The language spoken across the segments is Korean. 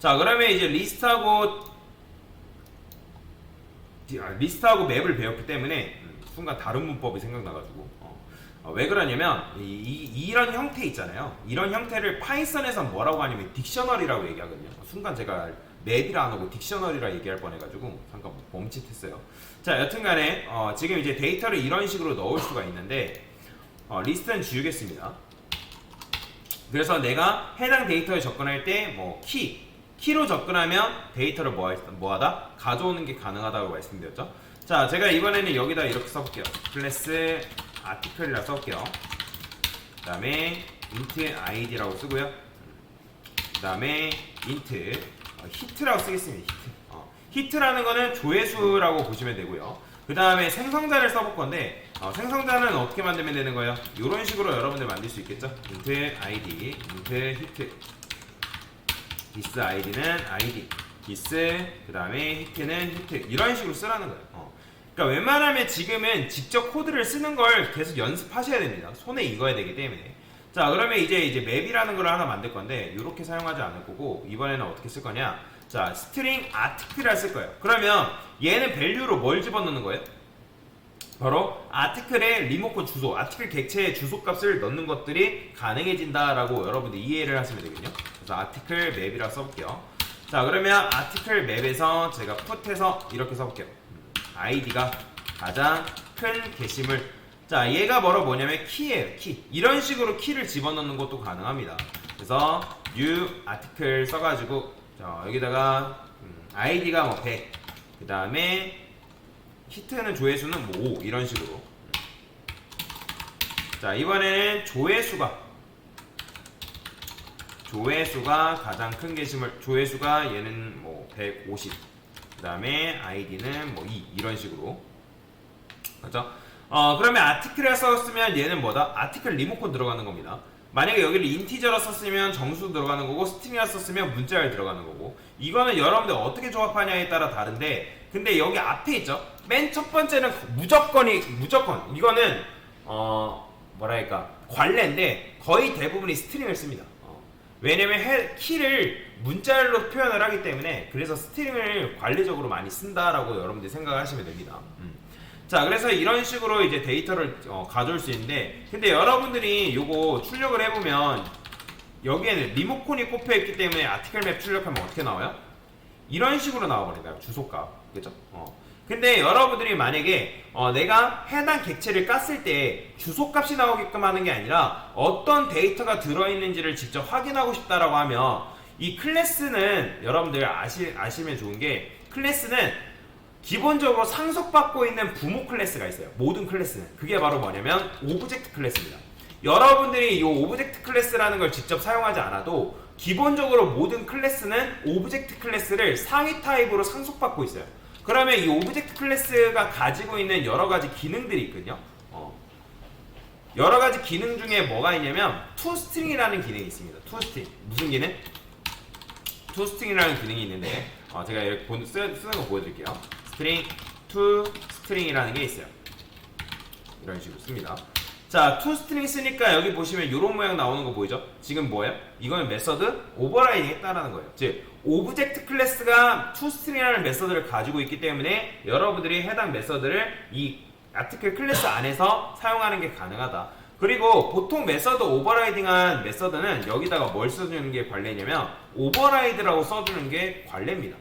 자, 그러면 이제 리스트하고 맵을 배웠기 때문에 순간 다른 문법이 생각나가지고 왜 그러냐면 이런 형태 있잖아요. 이런 형태를 파이썬에서 뭐라고 하냐면 딕셔너리라고 얘기하거든요. 순간 제가 맵이라 안 하고 딕셔너리라 얘기할 뻔해가지고 잠깐 멈칫했어요. 자, 여튼간에 지금 이제 데이터를 이런 식으로 넣을 수가 있는데 리스트는 지우겠습니다. 그래서 내가 해당 데이터에 접근할 때 뭐 키로 접근하면 데이터를 뭐하다? 가져오는 게 가능하다고 말씀드렸죠. 자, 제가 이번에는 여기다 이렇게 써볼게요. 클래스 아티클이라 써볼게요. 그 다음에 int id라고 쓰고요. 그 다음에 int hit라고 쓰겠습니다. hit라는 거는 조회수라고 보시면 되고요. 그 다음에 생성자를 써볼 건데 생성자는 어떻게 만들면 되는 거예요? 이런 식으로 여러분들 만들 수 있겠죠. int id, int hit, this id는 id, this 그 다음에 hit는 hit 이런 식으로 쓰라는 거예요. 그러니까 웬만하면 지금은 직접 코드를 쓰는 걸 계속 연습하셔야 됩니다. 손에 익어야 되기 때문에. 자, 그러면 이제 맵이라는 걸 하나 만들 건데 이렇게 사용하지 않을 거고 이번에는 어떻게 쓸 거냐? 자, 스트링 아티클을 쓸 거예요. 그러면 얘는 밸류로 뭘 집어넣는 거예요? 바로 아티클의 리모컨 주소, 아티클 객체의 주소값을 넣는 것들이 가능해진다라고 여러분들 이해를 하시면 되거든요. 그래서 아티클 맵이라 써볼게요. 자, 그러면 아티클 맵에서 제가 풋해서 이렇게 써볼게요. id가 가장 큰 게시물. 자, 얘가 뭐냐면 키예요. 키. 이런 식으로 키를 집어넣는 것도 가능합니다. 그래서 new article 써가지고 자, 여기다가 id가 뭐 100, 그 다음에 히트는 조회수는 뭐 5 이런 식으로. 자, 이번에는 조회수가 가장 큰 게시물. 조회수가 얘는 뭐 150. 그 다음에 id는 뭐 2 이런 식으로. 그렇죠? 그러면 아티클에 썼으면 얘는 뭐다? 아티클 리모컨 들어가는 겁니다. 만약에 여기를 인티저로 썼으면 정수 들어가는 거고 스트링이라 썼으면 문자열 들어가는 거고. 이거는 여러분들 어떻게 조합하냐에 따라 다른데, 근데 여기 앞에 있죠? 맨 첫 번째는 무조건 이거는 뭐랄까 관례인데 거의 대부분이 스트링을 씁니다. 왜냐면 키를 문자열로 표현을 하기 때문에 그래서 스트링을 관리적으로 많이 쓴다라고 여러분들이 생각하시면 됩니다. 자, 그래서 이런 식으로 이제 데이터를 가져올 수 있는데, 근데 여러분들이 요거 출력을 해보면 여기에는 리모컨이 꼽혀있기 때문에 아티클 맵 출력하면 어떻게 나와요? 이런 식으로 나와버린다. 주소값. 그죠? 근데 여러분들이 만약에 내가 해당 객체를 깠을 때 주소값이 나오게끔 하는 게 아니라 어떤 데이터가 들어있는지를 직접 확인하고 싶다라고 하면 이 클래스는 여러분들 아시면 좋은 게, 클래스는 기본적으로 상속받고 있는 부모 클래스가 있어요. 모든 클래스는. 그게 바로 뭐냐면 오브젝트 클래스입니다. 여러분들이 이 오브젝트 클래스라는 걸 직접 사용하지 않아도 기본적으로 모든 클래스는 오브젝트 클래스를 상위 타입으로 상속받고 있어요. 그러면 이 오브젝트 클래스가 가지고 있는 여러 가지 기능들이 있거든요. 여러 가지 기능 중에 뭐가 있냐면 toString이라는 기능이 있습니다. toString. 무슨 기능? toString이라는 기능이 있는데 제가 이렇게 쓰는 거 보여드릴게요. string, toString이라는 게 있어요. 이런 식으로 씁니다. 자, toString 쓰니까 여기 보시면 이런 모양 나오는 거 보이죠? 지금 뭐예요? 이거는 메서드 오버라이딩 했다라는 거예요. 즉, 오브젝트 클래스가 toString이라는 메서드를 가지고 있기 때문에 여러분들이 해당 메서드를 이 아티클 클래스 안에서 사용하는 게 가능하다. 그리고 보통 메서드 오버라이딩한 메서드는 여기다가 뭘 써주는 게 관례냐면 오버라이드라고 써주는 게 관례입니다.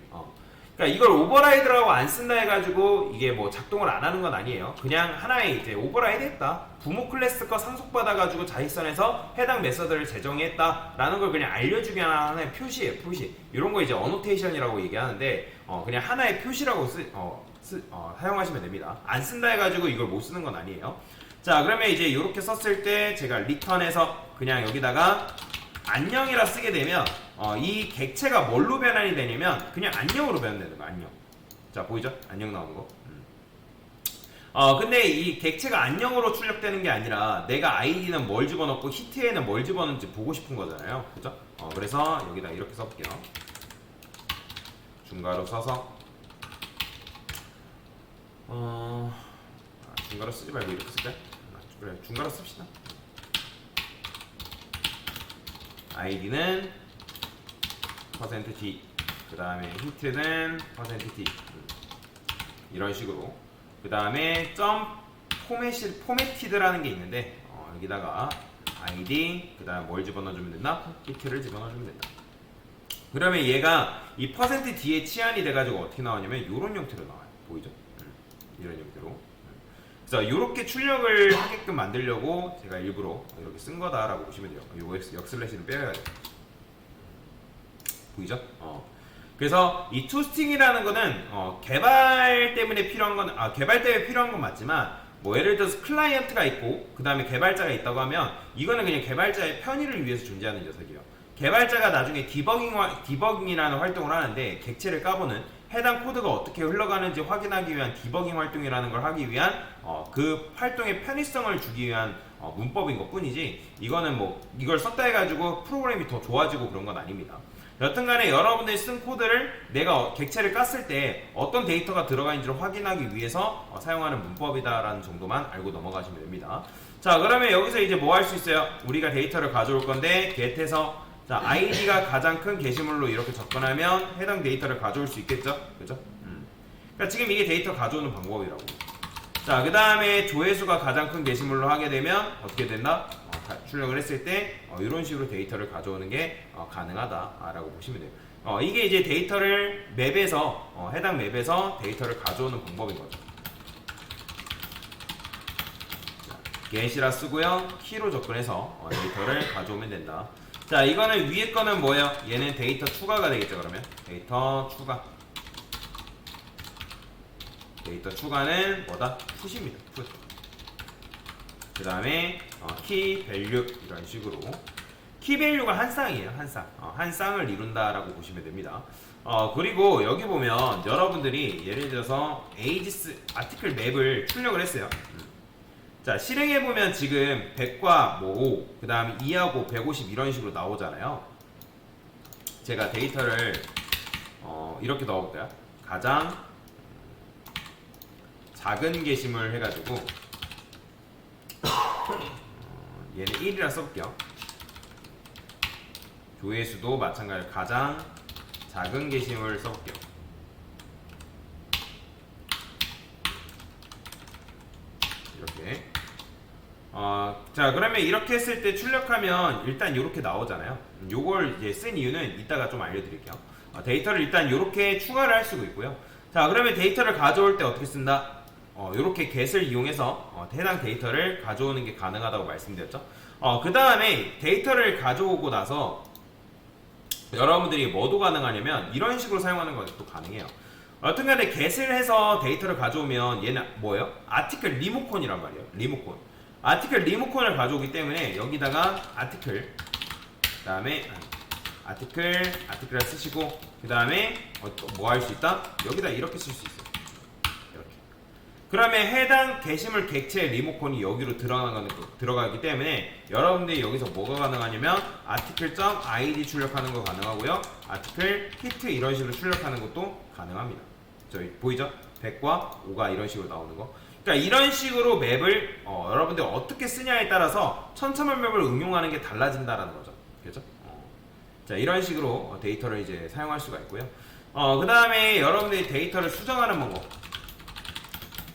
그러니까 이걸 오버라이드라고 안 쓴다 해가지고 이게 뭐 작동을 안 하는 건 아니에요. 그냥 하나의 이제 오버라이드 했다. 부모 클래스 거 상속받아가지고 자기선에서 해당 메서드를 제정했다 라는 걸 그냥 알려주기 하나의 표시예요. 표시. 이런 거 이제 어노테이션이라고 얘기하는데 그냥 하나의 표시라고 사용하시면 됩니다. 안 쓴다 해가지고 이걸 못 쓰는 건 아니에요. 자, 그러면 이제 이렇게 썼을 때 제가 리턴해서 그냥 여기다가 안녕이라 쓰게 되면 이 객체가 뭘로 변환이 되냐면 그냥 안녕으로 변환되는 거야. 안녕. 자, 보이죠? 안녕 나오는 거. 근데 이 객체가 안녕으로 출력되는 게 아니라 내가 id는 뭘 집어넣고 히트에는 뭘 집어넣는지 보고 싶은 거잖아요. 그죠? 그래서 여기다 이렇게 써볼게요. 중괄호 써서 중괄호 쓰지 말고 이렇게 쓸까요? 그래, 중괄호 씁시다. id는 %d, 그 다음에 힌트는 %d, 이런 식으로. 그 다음에 점 포매티드라는 게 있는데 여기다가 id, 그 다음 뭘 집어넣어주면 된다? 힌트를 집어넣어주면 된다. 그러면 얘가 이 %d에 치환이 돼가지고 어떻게 나오냐면 이런 형태로 나와요. 보이죠? 이런 형태로. 그래서 이렇게 출력을 하게끔 만들려고 제가 일부러 이렇게 쓴 거다라고 보시면 돼요. 요거 역슬래시를 빼야 돼요. 보이죠? 그래서 이 투스팅이라는 거는 개발 때문에 필요한 건 개발 때문에 필요한 건 맞지만 뭐 예를 들어서 클라이언트가 있고 그 다음에 개발자가 있다고 하면 이거는 그냥 개발자의 편의를 위해서 존재하는 녀석이에요. 개발자가 나중에 디버깅이라는 활동을 하는데 객체를 까보는 해당 코드가 어떻게 흘러가는지 확인하기 위한 디버깅 활동이라는 걸 하기 위한 그 활동의 편의성을 주기 위한 문법인 것 뿐이지 이거는 뭐 이걸 썼다 해가지고 프로그램이 더 좋아지고 그런 건 아닙니다. 여튼간에 여러분들이 쓴 코드를 내가 객체를 깠을 때 어떤 데이터가 들어가 있는지를 확인하기 위해서 사용하는 문법이다라는 정도만 알고 넘어가시면 됩니다. 자, 그러면 여기서 이제 뭐 할 수 있어요? 우리가 데이터를 가져올 건데 get에서 자, id가 가장 큰 게시물로 이렇게 접근하면 해당 데이터를 가져올 수 있겠죠? 그죠? 그러니까 지금 이게 데이터 가져오는 방법이라고. 자, 그 다음에 조회수가 가장 큰 게시물로 하게 되면 어떻게 된다? 출력을 했을 때 이런 식으로 데이터를 가져오는 게 가능하다라고 보시면 돼요. 이게 이제 데이터를 맵에서 해당 맵에서 데이터를 가져오는 방법인 거죠. get이라 쓰고요. 키로 접근해서 데이터를 가져오면 된다. 자, 이거는 위에 거는 뭐예요? 얘는 데이터 추가가 되겠죠. 그러면 데이터 추가. 데이터 추가는 뭐다? 풋입니다. 풋. 그 다음에 키 밸류 이런 식으로 키 밸류가 한 쌍이에요. 한 쌍. 한 쌍을 이룬다라고 보시면 됩니다. 그리고 여기 보면 여러분들이 예를 들어서 에이지스 아티클 맵을 출력을 했어요. 자, 실행해보면 지금 100과 뭐 5, 그 다음에 2하고 150 이런 식으로 나오잖아요. 제가 데이터를 이렇게 넣어볼까요? 가장 작은 게시물 해가지고 얘는 1이라 써볼게요. 조회수도 마찬가지로 가장 작은 게시물을 써볼게요. 이렇게. 자, 그러면 이렇게 했을 때 출력하면 일단 이렇게 나오잖아요. 요걸 이제 쓴 이유는 이따가 좀 알려드릴게요. 데이터를 일단 이렇게 추가를 할 수가 있고요. 자, 그러면 데이터를 가져올 때 어떻게 쓴다? 이렇게 get을 이용해서 해당 데이터를 가져오는 게 가능하다고 말씀드렸죠. 그 다음에 데이터를 가져오고 나서 여러분들이 뭐도 가능하냐면 이런 식으로 사용하는 것도 가능해요. 여튼간에 get을 해서 데이터를 가져오면 얘는 뭐예요? 아티클 리모컨이란 말이에요. 리모컨. 아티클 리모컨을 가져오기 때문에 여기다가 아티클, 그 다음에 아티클을 쓰시고, 그 다음에 뭐 할 수 있다? 여기다 이렇게 쓸 수 있어요. 이렇게. 그러면 해당 게시물 객체 리모컨이 여기로 들어가기 때문에 여러분들이 여기서 뭐가 가능하냐면 article.id 출력하는 거 가능하고요. article hit 이런 식으로 출력하는 것도 가능합니다. 저희 보이죠? 100과 5가 이런 식으로 나오는 거. 그러니까 이런 식으로 맵을 여러분들 어떻게 쓰냐에 따라서 천차만별을 응용하는 게 달라진다라는 거죠. 그렇죠? 자, 이런 식으로 데이터를 이제 사용할 수가 있고요. 그 다음에 여러분들이 데이터를 수정하는 방법.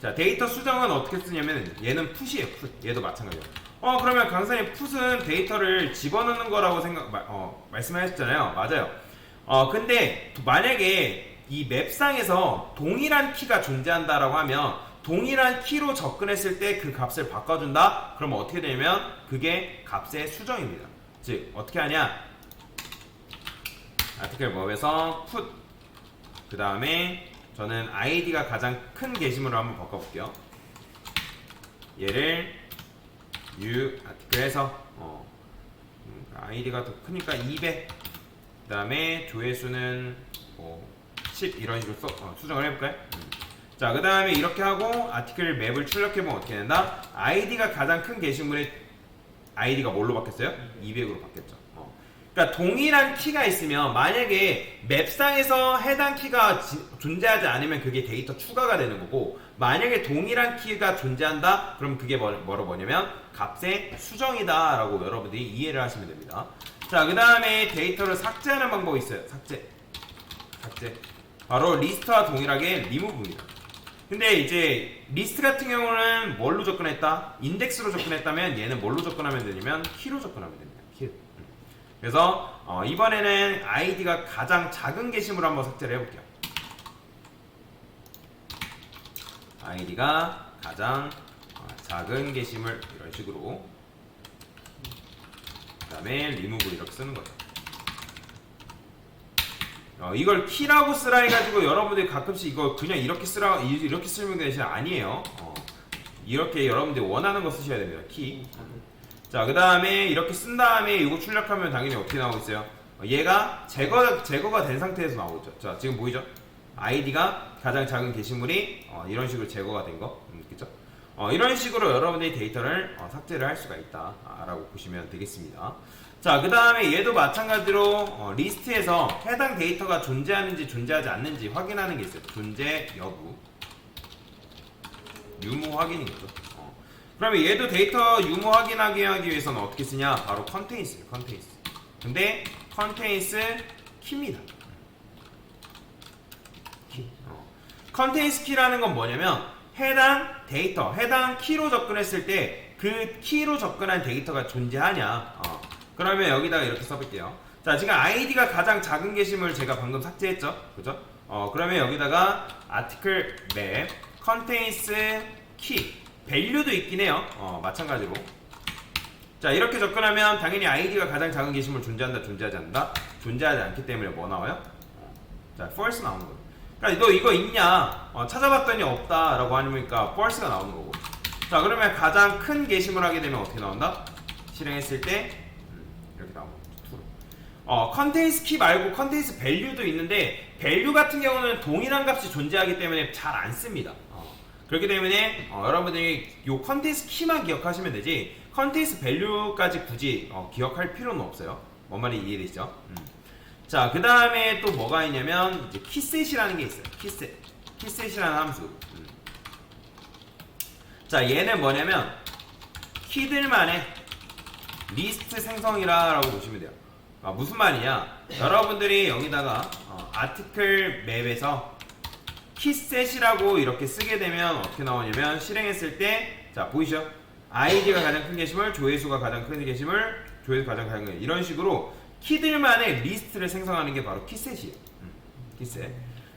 자, 데이터 수정은 어떻게 쓰냐면 얘는 풋이에요. 풋. 얘도 마찬가지예요. 그러면 강사님 풋은 데이터를 집어넣는 거라고 말씀하셨잖아요. 맞아요. 근데 만약에 이 맵상에서 동일한 키가 존재한다라고 하면 동일한 키로 접근했을 때 그 값을 바꿔준다? 그러면 어떻게 되냐면 그게 값의 수정입니다. 즉 어떻게 하냐? 아티클 맵에서 put 그 다음에 저는 id가 가장 큰 게시물로 한번 바꿔볼게요. 얘를 u 아티클에서 id가 더 크니까 200 그 다음에 조회수는 10 이런 식으로 수정을 해볼까요? 자, 그 다음에 이렇게 하고 아티클 맵을 출력해보면 어떻게 된다? id가 가장 큰 게시물의 id가 뭘로 바뀌었어요? 200으로 바뀌었죠. 그러니까 동일한 키가 있으면 만약에 맵상에서 해당 키가 존재하지 않으면 그게 데이터 추가가 되는 거고, 만약에 동일한 키가 존재한다? 그럼 그게 뭐냐면 값의 수정이다 라고 여러분들이 이해를 하시면 됩니다. 자, 그 다음에 데이터를 삭제하는 방법이 있어요. 삭제. 바로 리스트와 동일하게 리무브입니다. 근데 이제 리스트 같은 경우는 뭘로 접근했다? 인덱스로 접근했다면 얘는 뭘로 접근하면 되냐면 키로 접근하면 됩니다. 키. 그래서 이번에는 아이디가 가장 작은 게시물 한번 삭제를 해볼게요. 아이디가 가장 작은 게시물 이런 식으로 그 다음에 리무브 이렇게 쓰는 거죠. 이걸 키라고 쓰라 해가지고 여러분들이 가끔씩 이거 그냥 이렇게 쓰라 이렇게 쓰면 되는 게 아니에요. 이렇게 여러분들이 원하는 거 쓰셔야 됩니다. 키. 자, 그 다음에 이렇게 쓴 다음에 이거 출력하면 당연히 어떻게 나오고 있어요? 얘가 제거가 된 상태에서 나오죠. 자, 지금 보이죠? 아이디가 가장 작은 게시물이 이런 식으로 제거가 된 거, 그죠? 이런 식으로 여러분들이 데이터를 삭제를 할 수가 있다라고 보시면 되겠습니다. 자, 그 다음에 얘도 마찬가지로 리스트에서 해당 데이터가 존재하는지 존재하지 않는지 확인하는 게 있어요. 존재 여부, 유무 확인인 거죠. 그러면 얘도 데이터 유무 확인하기 위해서는 어떻게 쓰냐? 바로 컨테인스예요. 컨테인스. 근데 컨테인스 키입니다. 키. 컨테인스 키라는 건 뭐냐면 해당 데이터, 해당 키로 접근했을 때 그 키로 접근한 데이터가 존재하냐. 그러면 여기다가 이렇게 써볼게요. 자, 지금 아이디가 가장 작은 게시물 제가 방금 삭제했죠? 그죠? 그러면 여기다가 article map contains key value도 있긴 해요. 마찬가지로. 자, 이렇게 접근하면 당연히 아이디가 가장 작은 게시물 존재한다, 존재하지 않는다? 존재하지 않기 때문에 뭐 나와요? 자, false 나오는 거예요. 그러니까 너 이거 있냐? 찾아봤더니 없다라고 하니까 false가 나오는 거고. 자, 그러면 가장 큰 게시물 하게 되면 어떻게 나온다? 실행했을 때 이렇게 나오는 거죠. 컨테인스 키 말고 컨테인스 밸류도 있는데 밸류 같은 경우는 동일한 값이 존재하기 때문에 잘 안 씁니다. 그렇기 때문에 여러분들이 요 컨테인스 키만 기억하시면 되지 컨테인스 밸류까지 굳이 기억할 필요는 없어요. 뭔 말이 이해되시죠? 자, 그 다음에 또 뭐가 있냐면 이제 키셋이라는 게 있어요. 키셋이라는 함수. 자, 얘는 뭐냐면 키들만의 리스트 생성이라고 보시면 돼요. 무슨 말이냐? 여러분들이 여기다가 article map에서 키셋이라고 이렇게 쓰게 되면 어떻게 나오냐면 실행했을 때, 자, 보이시죠? 아이디가 가장 큰 게시물, 조회수가 가장 큰 게시물, 조회수 가장 작은 게시물, 이런 식으로 키들만의 리스트를 생성하는 게 바로 키셋이에요. 키셋.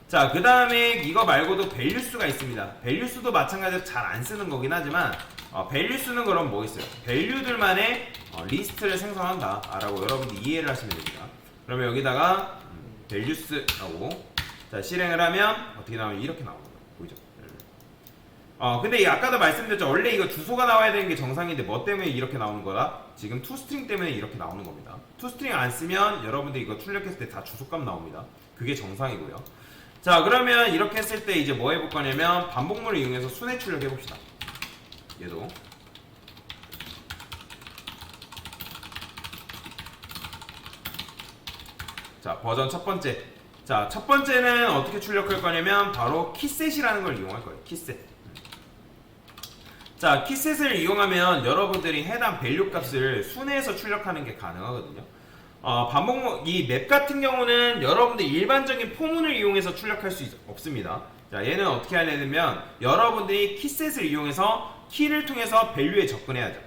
자, 그 다음에 이거 말고도 밸류수가 있습니다. 밸류수도 마찬가지로 잘 안 쓰는 거긴 하지만 밸류수는 그럼 뭐 있어요? 밸류들만의 리스트를 생성한다 라고 여러분들 이해를 하시면 됩니다. 그러면 여기다가 밸류스라고 자, 실행을 하면 어떻게 나오면 이렇게 나오는 거예요. 보이죠? 근데 아까도 말씀드렸죠. 원래 이거 주소가 나와야 되는 게 정상인데 뭐 때문에 이렇게 나오는 거다? 지금 toString 때문에 이렇게 나오는 겁니다. toString 안 쓰면 여러분들 이거 출력했을 때 다 주소값 나옵니다. 그게 정상이고요. 자, 그러면 이렇게 했을 때 이제 뭐 해볼 거냐면 반복문을 이용해서 순회 출력해 봅시다. 얘도 자, 버전 첫 번째. 자, 첫 번째는 어떻게 출력할 거냐면 바로 키셋이라는 걸 이용할 거예요. 키셋. 자, 키셋을 이용하면 여러분들이 해당 밸류 값을 순회해서 출력하는 게 가능하거든요. 반복문, 이 맵 같은 경우는 여러분들 일반적인 포문을 이용해서 출력할 수 없습니다. 자, 얘는 어떻게 하냐면 여러분들이 키셋을 이용해서 키를 통해서 밸류에 접근해야죠.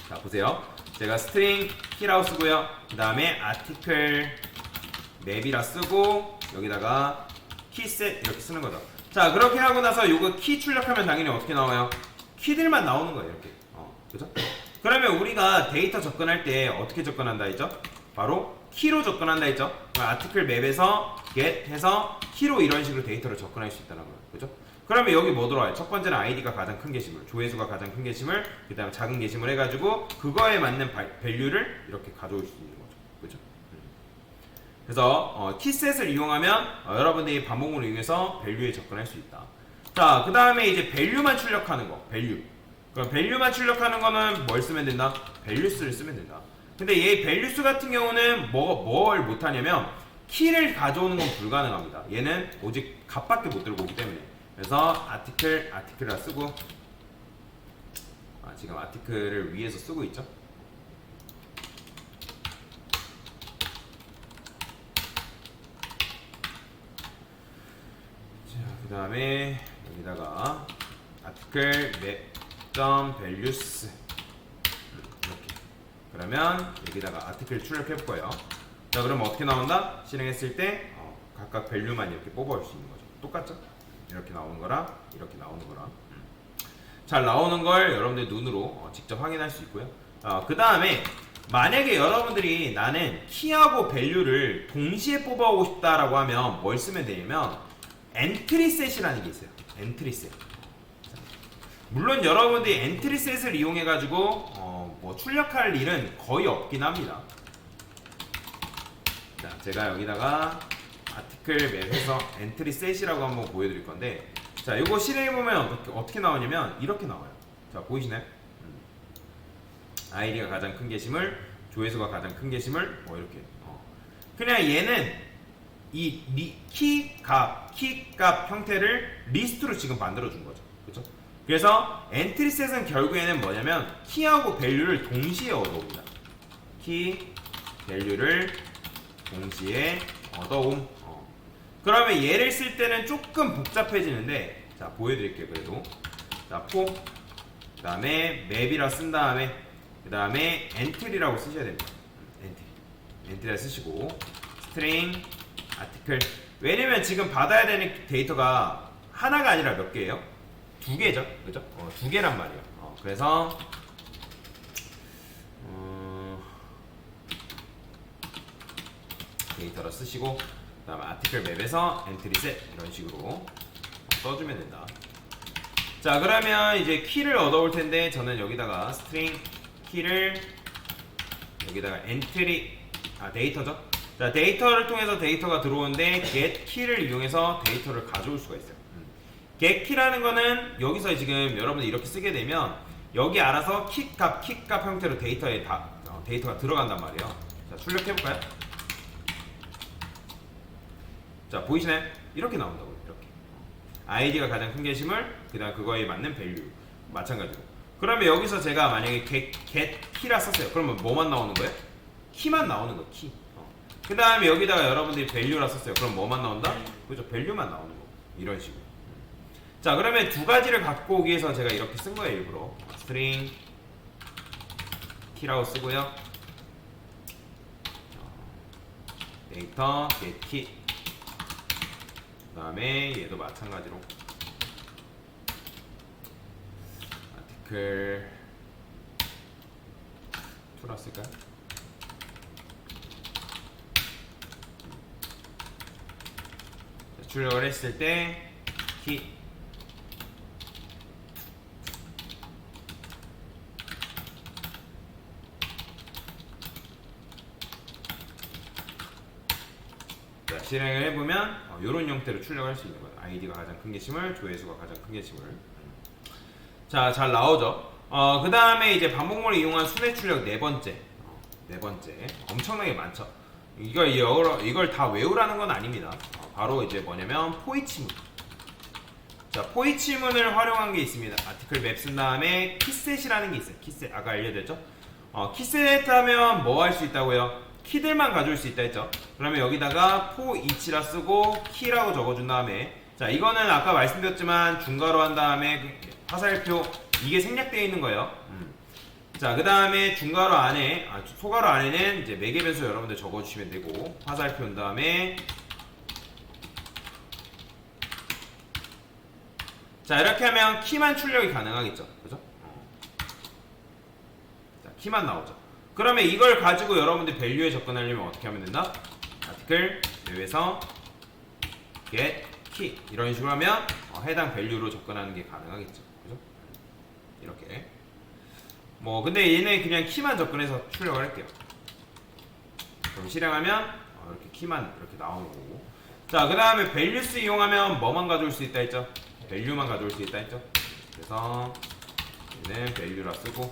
자, 보세요. 제가 스트링 키라고 쓰고요. 그 다음에 article map이라 쓰고 여기다가 키셋 이렇게 쓰는 거죠. 자, 그렇게 하고 나서 요거 키 출력하면 당연히 어떻게 나와요? 키들만 나오는 거예요. 이렇게. 그죠? 그러면 우리가 데이터 접근할 때 어떻게 접근한다 했죠? 바로 키로 접근한다 했죠? article map에서 get 해서 키로 이런 식으로 데이터를 접근할 수 있다는 거예요. 그죠? 그러면 여기 뭐 들어와요? 첫 번째는 아이디가 가장 큰 게시물, 조회수가 가장 큰 게시물, 그 다음에 작은 게시물 해가지고 그거에 맞는 밸류를 이렇게 가져올 수 있는 거죠. 그죠? 그래서 키셋을 이용하면 여러분들이 반복문을 이용해서 밸류에 접근할 수 있다. 자, 그 다음에 이제 밸류만 출력하는 거, 밸류. 그럼 밸류만 출력하는 거는 뭘 쓰면 된다? 밸류스를 쓰면 된다. 근데 얘 밸류스 같은 경우는 뭘 못하냐면 키를 가져오는 건 불가능합니다. 얘는 오직 값밖에 못 들고 오기 때문에. 그래서 article라 쓰고 지금 article를 위에서 쓰고 있죠. 다음에 여기다가 article map.values 이렇게. 그러면 여기다가 article 출력해 볼 거예요. 자, 그럼 어떻게 나온다? 실행했을 때 각각 밸류만 이렇게 뽑아올 수 있는 거죠. 똑같죠? 이렇게 나오는 거랑 이렇게 나오는 거랑 잘 나오는 걸 여러분들 눈으로 직접 확인할 수 있고요. 그 다음에 만약에 여러분들이 나는 키하고 밸류를 동시에 뽑아오고 싶다라고 하면 뭘 쓰면 되냐면 엔트리셋이라는 게 있어요. 엔트리셋. 물론 여러분들이 엔트리셋을 이용해 가지고 뭐 출력할 일은 거의 없긴 합니다. 자, 제가 여기다가 아티클 맵에서 엔트리셋이라고 한번 보여드릴 건데, 자, 이거 실행해 보면 어떻게 나오냐면 이렇게 나와요. 자, 보이시나요? 아이디가 가장 큰 게시물, 조회수가 가장 큰 게시물, 뭐 이렇게. 그냥 얘는 이 키값 형태를 리스트로 지금 만들어 준 거죠. 그렇죠? 그래서 엔트리셋은 결국에는 뭐냐면 키하고 밸류를 동시에 얻어옵니다. 키, 밸류를 동시에 얻어옴. 그러면 얘를 쓸 때는 조금 복잡해지는데, 자, 보여드릴게요. 그래도 자, 포, 그 다음에 맵이라 쓴 다음에 그 다음에 엔트리라고 쓰셔야 됩니다. 엔트리라 쓰시고 스트링 아티클. 왜냐면 지금 받아야 되는 데이터가 하나가 아니라 몇 개예요? 두 개죠, 그죠? 두 개란 말이에요. 그래서 데이터를 쓰시고 그 다음에 아티클 맵에서 엔트리셋 이런 식으로 써주면 된다. 자, 그러면 이제 키를 얻어올 텐데 저는 여기다가 스트링 키를 여기다가 엔트리 데이터죠. 자, 데이터를 통해서 데이터가 들어오는데 get 키를 이용해서 데이터를 가져올 수가 있어요. get 키라는 거는 여기서 지금 여러분들 이렇게 쓰게 되면 여기 알아서 키값 형태로 데이터에 데이터가 들어간단 말이에요. 자, 출력해 볼까요? 자, 보이시나요? 이렇게 나온다고요. 이렇게 아이디가 가장 큰 게시물, 그 다음 그거에 맞는 밸류 마찬가지로. 그러면 여기서 제가 만약에 get 키라 썼어요. 그러면 뭐만 나오는 거예요? 키만 나오는 거, 키. 그 다음에 여기다가 여러분들이 밸류라 썼어요. 그럼 뭐만 나온다? 그죠? 밸류만 나오는 거. 이런 식으로. 자, 그러면 두 가지를 갖고 오기 위해서 제가 이렇게 쓴 거예요. 일부러 스트링 키라고 쓰고요. 데이터 get 키. 그 다음에 얘도 마찬가지로 아티클 2라 쓸까요? 출력을 했을 때 키. 자, 실행을 해보면 이런 형태로 출력할 수 있는 거예요. 아이디가 가장 큰 게시물, 조회수가 가장 큰 게시물. 자, 잘 나오죠. 그 다음에 이제 반복문을 이용한 순회 출력 네 번째. 엄청나게 많죠. 이걸 다 외우라는 건 아닙니다. 바로 이제 뭐냐면 포이치문. 자, 포이치문을 활용한 게 있습니다. 아티클 맵 쓴 다음에 키셋이라는 게 있어요. 키셋, 아까 알려드렸죠? 키셋 하면 뭐 할 수 있다고요? 키들만 가져올 수 있다 했죠? 그러면 여기다가 for each라 쓰고 키라고 적어준 다음에, 자, 이거는 아까 말씀드렸지만 중괄호 한 다음에 화살표, 이게 생략되어 있는 거예요. 자, 그 다음에 중괄호 안에, 소괄호 안에는 이제 매개 변수 여러분들 적어주시면 되고, 화살표 한 다음에, 자, 이렇게 하면 키만 출력이 가능하겠죠. 그죠? 자, 키만 나오죠. 그러면 이걸 가지고 여러분들 밸류에 접근하려면 어떻게 하면 된다? 아티클 맵에서 get key 이런 식으로 하면 해당 밸류로 접근하는 게 가능하겠죠. 그죠? 이렇게. 뭐 근데 얘네 그냥 키만 접근해서 출력을 할게요. 그럼 실행하면 이렇게 키만 이렇게 나오는 거고. 자, 그 다음에 values 이용하면 뭐만 가져올 수 있다 했죠? 밸류만 가져올 수 있다 했죠? 그래서 얘는 value라 쓰고,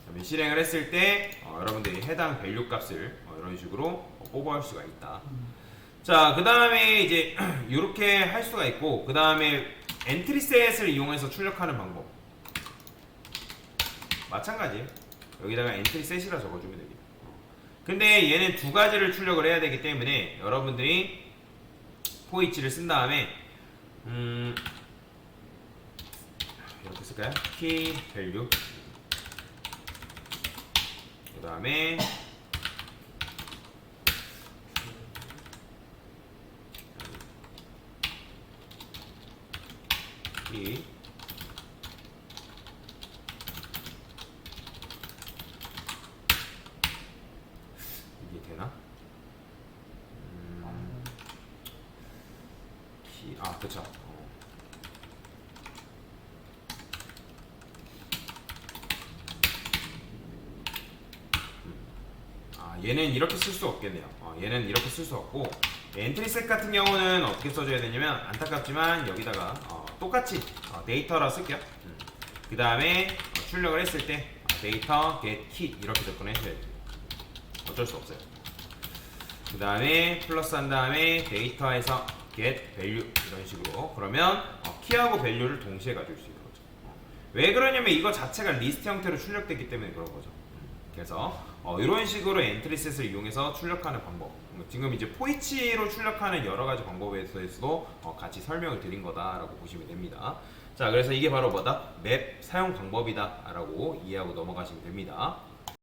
그러면 실행을 했을 때 여러분들이 해당 밸류 값을 이런 식으로 뽑아올 수가 있다. 자, 그 다음에 이제 이렇게 할 수가 있고, 그 다음에 엔트리셋을 이용해서 출력하는 방법 마찬가지예요. 여기다가 엔트리셋이라 적어주면 됩니다. 근데 얘는 두 가지를 출력을 해야 되기 때문에 여러분들이 포이치를 쓴 다음에 이렇게 쓸까요? 키 밸류 그 다음에 키 이게 되나? 그쵸. 얘는 이렇게 쓸 수 없겠네요. 얘는 이렇게 쓸 수 없고, 엔트리셋 같은 경우는 어떻게 써줘야 되냐면, 안타깝지만 여기다가 똑같이 데이터라 쓸게요. 그 다음에 출력을 했을 때 데이터 get key 이렇게 접근을 해줘야 돼요. 어쩔 수 없어요. 그 다음에 플러스 한 다음에 데이터에서 get value 이런 식으로. 그러면 키하고 value를 동시에 가질 수 있는 거죠. 왜 그러냐면 이거 자체가 리스트 형태로 출력됐기 때문에 그런 거죠. 그래서 이런 식으로 엔트리셋을 이용해서 출력하는 방법, 지금 이제 포이치로 출력하는 여러 가지 방법에 대해서도 같이 설명을 드린 거다라고 보시면 됩니다. 자, 그래서 이게 바로 뭐다? 맵 사용 방법이다 라고 이해하고 넘어가시면 됩니다.